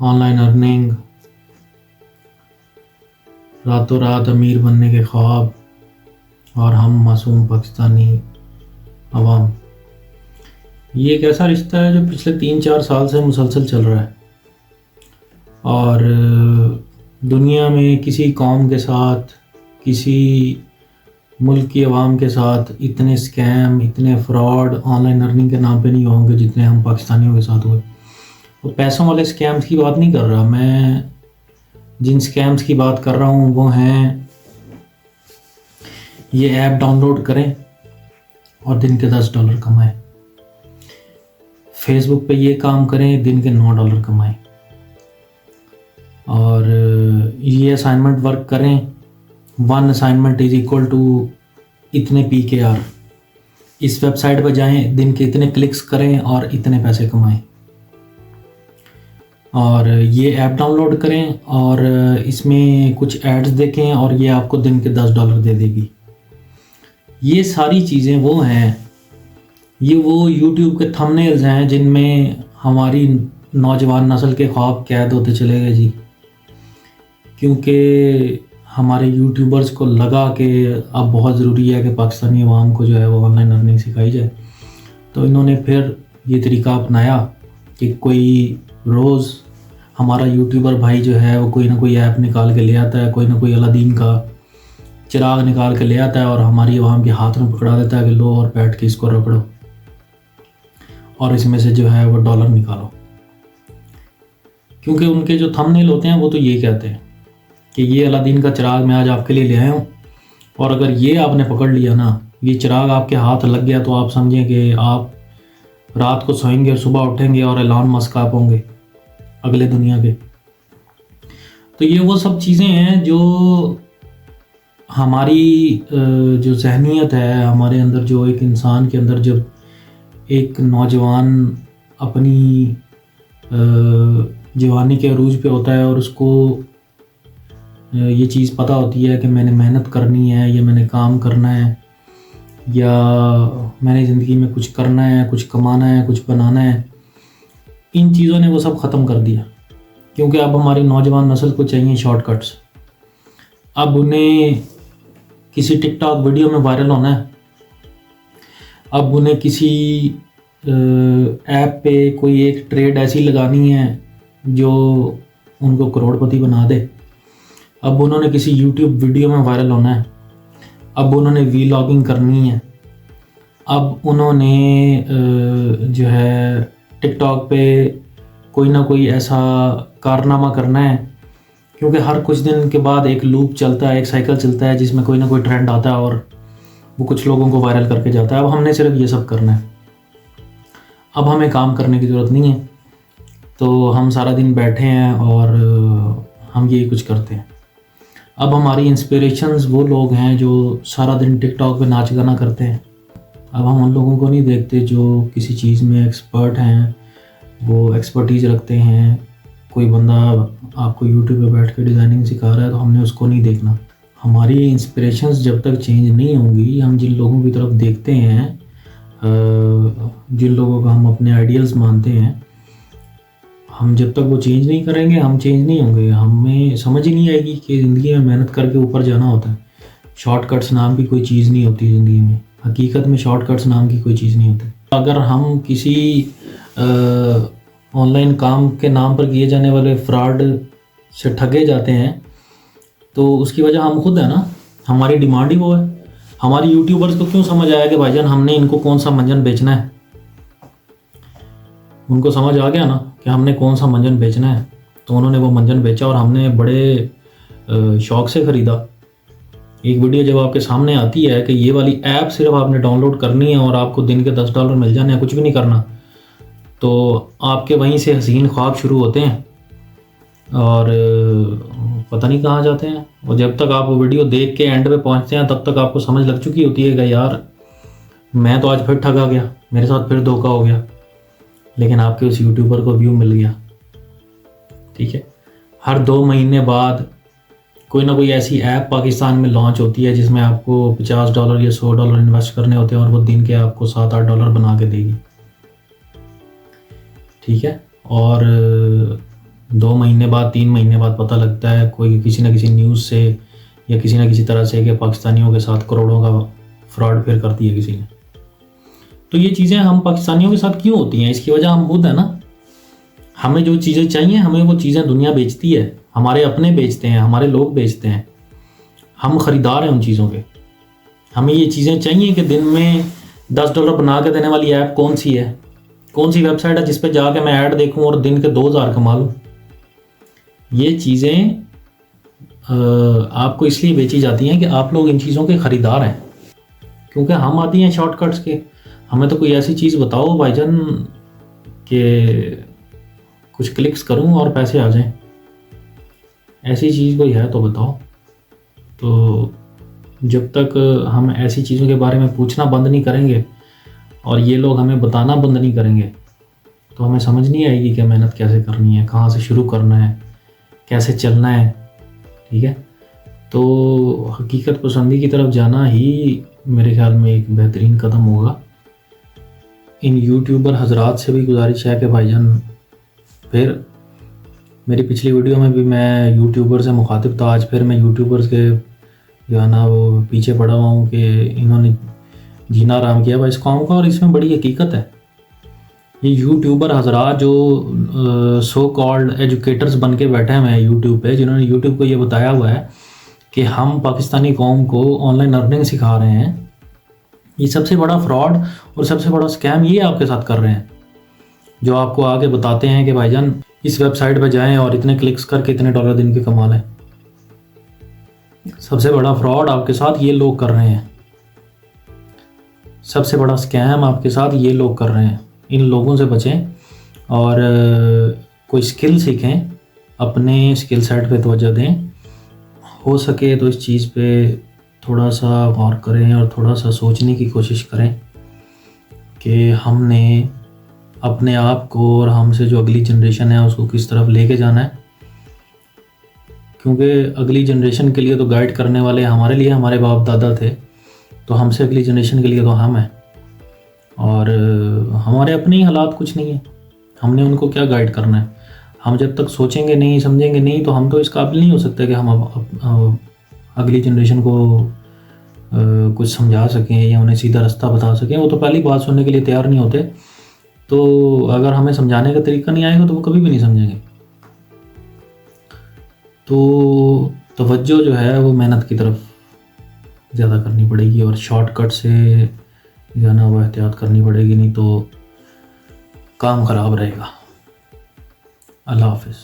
On line earning, راتوں رات امیر بننے کے خواب، اور ہم معصوم پاکستانی عوام. یہ ایک ایسا رشتہ ہے جو پچھلے 3-4 سال سے مسلسل چل رہا ہے، اور دنیا میں کسی قوم کے ساتھ، کسی ملک کی عوام کے ساتھ اتنے اسکیم، اتنے فراڈ آن لائن ارننگ کے نام پہ نہیں ہوں گے جتنے ہم پاکستانیوں کے ساتھ ہوئے. وہ پیسوں والے اسکیمز کی بات نہیں کر رہا میں. جن اسکیمز کی بات کر رہا ہوں وہ ہیں یہ ایپ ڈاؤن لوڈ کریں اور دن کے $10 کمائیں، فیس بک پہ یہ کام کریں دن کے $9 کمائیں، اور یہ اسائنمنٹ ورک کریں 1 assignment = اتنے PKR. اس ویب سائٹ پہ جائیں، دن کے اتنے کلکس کریں اور اتنے پیسے کمائیں. اور یہ ایپ ڈاؤن لوڈ کریں اور اس میں کچھ ایڈز دیکھیں اور یہ آپ کو دن کے $10 دے دے گی. یہ ساری چیزیں وہ ہیں، یہ وہ یوٹیوب کے تھمبنیلز ہیں جن میں ہماری نوجوان نسل کے خواب قید ہوتے چلے گئے جی. کیونکہ ہمارے یوٹیوبرز کو لگا کہ اب بہت ضروری ہے کہ پاکستانی عوام کو جو ہے وہ آن لائن ارننگ سکھائی جائے، تو انہوں نے پھر یہ طریقہ اپنایا کہ کوئی روز ہمارا یوٹیوبر بھائی جو ہے وہ کوئی نہ کوئی ایپ نکال کے لے آتا ہے، کوئی نہ کوئی الادین کا چراغ نکال کے لے آتا ہے اور ہماری عوام کے ہاتھ میں پکڑا دیتا ہے کہ لو اور بیٹھ کے اس کو رگڑو اور اس میں سے جو ہے وہ $. نکالو. کیونکہ ان کے جو تھمبنیل ہوتے ہیں وہ تو یہ کہتے ہیں کہ یہ الادین کا چراغ میں آج آپ کے لیے لے آیا ہوں، اور اگر یہ آپ نے پکڑ لیا نا، یہ چراغ آپ کے ہاتھ لگ گیا تو آپ سمجھیں کہ آپ رات کو سوئیں گے اور صبح اٹھیں گے اور ایلان مسک آپ ہوں گے اگلے دنیا کے. تو یہ وہ سب چیزیں ہیں جو ہماری جو ذہنیت ہے ہمارے اندر، جو ایک انسان کے اندر جب ایک نوجوان اپنی جوانی کے عروج پہ ہوتا ہے اور اس کو یہ چیز پتہ ہوتی ہے کہ میں نے محنت کرنی ہے، یا میں نے کام کرنا ہے، یا میں نے زندگی میں کچھ کرنا ہے، کچھ کمانا ہے، کچھ بنانا ہے، ان چیزوں نے وہ سب ختم کر دیا. کیونکہ اب ہماری نوجوان نسل کو چاہیے شارٹ کٹس. اب انہیں کسی ٹک ٹاک ویڈیو میں وائرل ہونا ہے، اب انہیں کسی ایپ پہ کوئی ایک ٹریڈ ایسی لگانی ہے جو ان کو کروڑ پتی بنا دے، اب انہوں نے کسی یوٹیوب ویڈیو میں وائرل ہونا ہے، اب انہوں نے ویلاگنگ کرنی ہے، اب انہوں نے جو ہے ٹک ٹاک پہ کوئی نہ کوئی ایسا کارنامہ کرنا ہے. کیونکہ ہر کچھ دن کے بعد ایک لوپ چلتا ہے، ایک سائیکل چلتا ہے جس میں کوئی نہ کوئی ٹرینڈ آتا ہے اور وہ کچھ لوگوں کو وائرل کر کے جاتا ہے. اب ہم نے صرف یہ سب کرنا ہے، اب ہمیں کام کرنے کی ضرورت نہیں ہے، تو ہم سارا دن بیٹھے ہیں اور ہم یہی کچھ کرتے ہیں. اب ہماری انسپریشنز وہ لوگ ہیں جو سارا دن ٹک ٹاک پہ ناچ گانا کرتے ہیں. اب ہم ان لوگوں کو نہیں دیکھتے جو کسی چیز میں ایکسپرٹ ہیں، وہ ایکسپرٹیز رکھتے ہیں. کوئی بندہ آپ کو یوٹیوب پہ بیٹھ کے ڈیزائننگ سکھا رہا ہے تو ہم نے اس کو نہیں دیکھنا. ہماری انسپریشنز جب تک چینج نہیں ہوں گی، ہم جن لوگوں کی طرف دیکھتے ہیں، جن لوگوں کو ہم اپنے آئیڈیلز مانتے ہیں، ہم جب تک وہ چینج نہیں کریں گے ہم چینج نہیں ہوں گے. ہمیں سمجھ ہی نہیں آئے گی کہ زندگی میں محنت کر کے اوپر جانا ہوتا ہے. شارٹ کٹس نام کی کوئی چیز نہیں ہوتی زندگی میں. حقیقت میں شارٹ کٹس نام کی کوئی چیز نہیں ہوتی. اگر ہم کسی آن لائن کام کے نام پر کیے جانے والے فراڈ سے ٹھگے جاتے ہیں تو اس کی وجہ ہم خود ہیں نا. ہماری ڈیمانڈ ہی وہ ہے. ہماری یوٹیوبرز کو کیوں سمجھ آیا کہ بھائی جان ہم نے ان کو کون سا منجن بیچنا ہے. ان کو سمجھ آ گیا نا کہ ہم نے کون سا منجن بیچنا ہے، تو انہوں نے وہ منجن بیچا اور ہم نے بڑے شوق سے خریدا. ایک ویڈیو جب آپ کے سامنے آتی ہے کہ یہ والی ایپ صرف آپ نے ڈاؤن لوڈ کرنی ہے اور آپ کو دن کے $10 مل جانے ہیں، کچھ بھی نہیں کرنا، تو آپ کے وہیں سے حسین خواب شروع ہوتے ہیں اور پتہ نہیں کہاں جاتے ہیں. اور جب تک آپ وہ ویڈیو دیکھ کے اینڈ پہ پہنچتے ہیں تب تک آپ کو سمجھ لگ چکی ہوتی ہے کہ یار میں تو آج پھر ٹھگا گیا، میرے ساتھ پھر دھوکہ ہو گیا. لیکن آپ کے اس یوٹیوبر کو ویو مل گیا. ٹھیک ہے، ہر 2 مہینے بعد کوئی نہ کوئی ایسی ایپ پاکستان میں لانچ ہوتی ہے جس میں آپ کو $50 یا $100 انویسٹ کرنے ہوتے ہیں اور وہ دن کے آپ کو $7-8 بنا کے دے گی. ٹھیک ہے، اور 2 مہینے بعد 3 مہینے بعد پتہ لگتا ہے کوئی کسی نہ کسی نیوز سے یا کسی نہ کسی طرح سے کہ پاکستانیوں کے ساتھ کروڑوں کا فراڈ پھر کر دیا کسی نے. تو یہ چیزیں ہم پاکستانیوں کے ساتھ کیوں ہوتی ہیں؟ اس کی وجہ ہم خود ہیں نا. ہمیں جو چیزیں چاہیے ہمیں وہ چیزیں دنیا بیچتی ہے, ہمارے اپنے بیچتے ہیں, ہمارے لوگ بیچتے ہیں, ہم خریدار ہیں ان چیزوں کے. ہمیں یہ چیزیں چاہیے کہ دن میں $10 بنا کے دینے والی ایپ کون سی ہے, کون سی ویب سائٹ ہے جس پہ جا کے میں ایڈ دیکھوں اور دن کے 2000 کما لوں. یہ چیزیں آپ کو اس لیے بیچی جاتی ہیں کہ آپ لوگ ان چیزوں کے خریدار ہیں, کیونکہ ہم آتی ہیں شارٹ کٹس کے. ہمیں تو کوئی ایسی چیز بتاؤ بھائی جان کہ کچھ کلکس کروں اور پیسے آ جائیں. ایسی چیز کوئی ہے تو بتاؤ. تو جب تک ہم ایسی چیزوں کے بارے میں پوچھنا بند نہیں کریں گے اور یہ لوگ ہمیں بتانا بند نہیں کریں گے تو ہمیں سمجھ نہیں آئے گی کہ محنت کیسے کرنی ہے, کہاں سے شروع کرنا ہے, کیسے چلنا ہے. ٹھیک ہے, تو حقیقت پسندی کی طرف جانا ہی میرے خیال میں ایک بہترین قدم ہوگا. ان یوٹیوبر حضرات سے بھی گزارش ہے کہ بھائی جان, پھر میری پچھلی ویڈیو میں بھی میں یوٹیوبر سے مخاطب تھا, آج پھر میں یوٹیوبرز کے جو ہے نا وہ پیچھے پڑا ہوا ہوں کہ انہوں نے جینا آرام کیا اس قوم کا. اور اس میں بڑی حقیقت ہے. یہ یوٹیوبر حضرات جو سو کالڈ ایجوکیٹرز بن کے بیٹھے ہوئے ہیں یوٹیوب پہ, جنہوں نے یوٹیوب کو یہ بتایا ہوا ہے کہ ہم پاکستانی قوم کو آن لائن ارننگ سکھا رہے ہیں, یہ سب سے بڑا فراڈ اور سب سے بڑا اسکیم یہ آپ کے ساتھ کر رہے ہیں. جو آپ کو آگے بتاتے ہیں کہ بھائی جان اس ویب سائٹ پہ جائیں اور اتنے کلکس کر کے اتنے $, دن کے کما لیں. سب سے بڑا فراڈ آپ کے ساتھ یہ لوگ کر رہے ہیں, سب سے بڑا اسکیم آپ کے ساتھ یہ لوگ کر رہے ہیں. ان لوگوں سے بچیں اور کوئی اسکل سیکھیں, اپنے اسکل سیٹ پہ توجہ دیں. ہو سکے تو اس چیز پہ تھوڑا سا غور کریں اور تھوڑا سا سوچنے کی کوشش کریں کہ ہم نے اپنے آپ کو اور ہم سے جو اگلی جنریشن ہے اس کو کس طرف لے کے جانا ہے. کیونکہ اگلی جنریشن کے لیے تو گائیڈ کرنے والے ہمارے لیے ہمارے باپ دادا تھے, تو ہم سے اگلی جنریشن کے لیے تو ہم ہیں. اور ہمارے اپنے ہی حالات کچھ نہیں ہیں, ہم نے ان کو کیا گائیڈ کرنا ہے. ہم جب تک سوچیں گے نہیں, سمجھیں گے نہیں, تو ہم تو اس قابل نہیں ہو سکتے کہ ہم اگلی جنریشن کو کچھ سمجھا سکیں یا انہیں سیدھا رستہ بتا سکیں. وہ تو پہلی بات سننے کے لیے تیار نہیں ہوتے. تو اگر ہمیں سمجھانے کا طریقہ نہیں آئے گا تو وہ کبھی بھی نہیں سمجھیں گے. تو توجہ جو ہے وہ محنت کی طرف زیادہ کرنی پڑے گی اور شارٹ کٹ سے جو ہے نا وہ احتیاط کرنی پڑے گی, نہیں تو کام خراب رہے گا. اللہ حافظ.